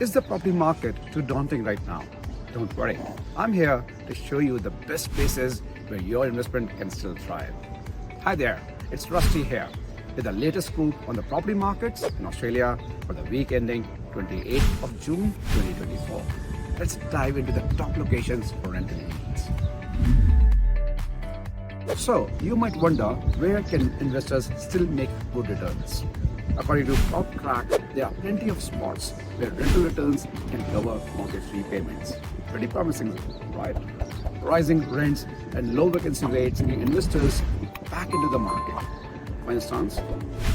Is the property market too daunting right now? Don't worry, I'm here to show you the best places where your investment can still thrive. Hi there, it's Rasti here with the latest scoop on the property markets in Australia for the week ending 28th of June 2024. Let's dive into the top locations for rental yields. So, you might wonder, where can investors still make good returns? According to PropTrack, there are plenty of spots where rental returns can cover mortgage repayments. Pretty promising, right? Rising rents and low vacancy rates bring investors back into the market. For instance,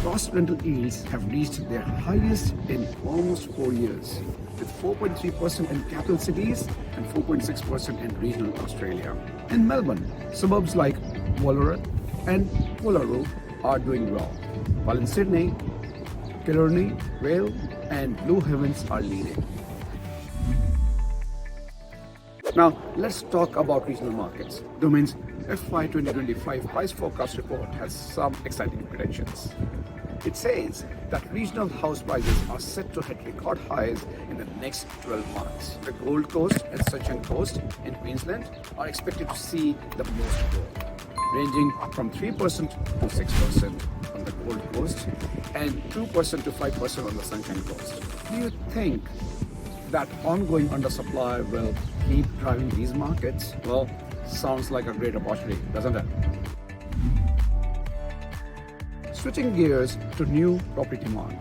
gross rental yields have reached their highest in almost 4 years, with 4.3% in capital cities and 4.6% in regional Australia. In Melbourne, suburbs like Wollert and Woolloomooloo are doing well, while in Sydney, Killarney, Vale and Blue Heavens are leading. Now, let's talk about regional markets. Domain's FY 2025 price forecast report has some exciting predictions. It says that regional house prices are set to hit record highs in the next 12 months. The Gold Coast and Sunshine Coast in Queensland are expected to see the most growth, ranging from 3% to 6% on the Gold Coast and 2% to 5% on the Sunshine Coast. Do you think that ongoing undersupply will keep driving these markets? Well, sounds like a great opportunity, doesn't it? Switching gears to new property demand.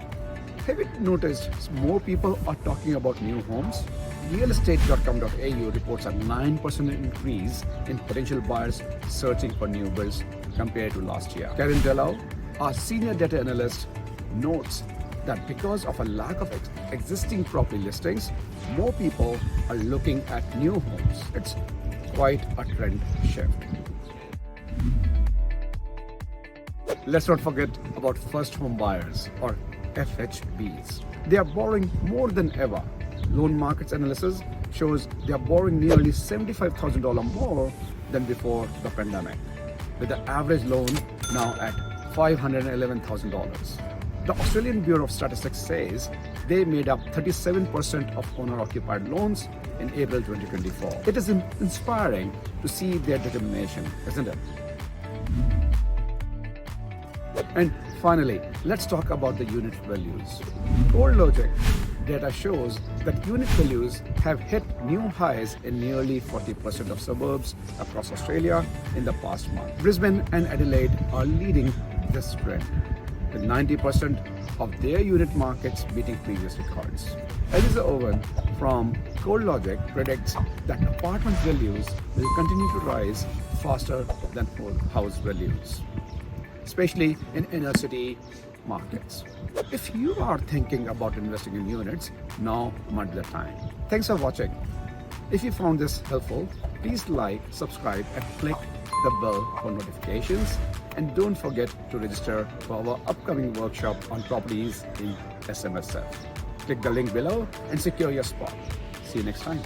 Have you noticed more people are talking about new homes? Realestate.com.au reports a 9% increase in potential buyers searching for new builds compared to last year. Karen Dellau, our senior data analyst, notes that because of a lack of existing property listings, more people are looking at new homes. It's quite a trend shift. Let's not forget about first home buyers, or FHBs. They are borrowing more than ever. Loan markets analysis shows they are borrowing nearly $75,000 more than before the pandemic, with the average loan now at $511,000. The Australian Bureau of Statistics says they made up 37% of owner-occupied loans in April 2024. It is inspiring to see their determination, isn't it? And finally, let's talk about the unit values. CoreLogic data shows that unit values have hit new highs in nearly 40% of suburbs across Australia in the past month. Brisbane and Adelaide are leading this trend, with 90% of their unit markets beating previous records. Eliza Owen from CoreLogic predicts that apartment values will continue to rise faster than house values, especially in inner city markets. If you are thinking about investing in units, now might be the time. Thanks for watching. If you found this helpful, please like, subscribe and click the bell for notifications. And don't forget to register for our upcoming workshop on properties in SMSF. Click the link below and secure your spot. See you next time.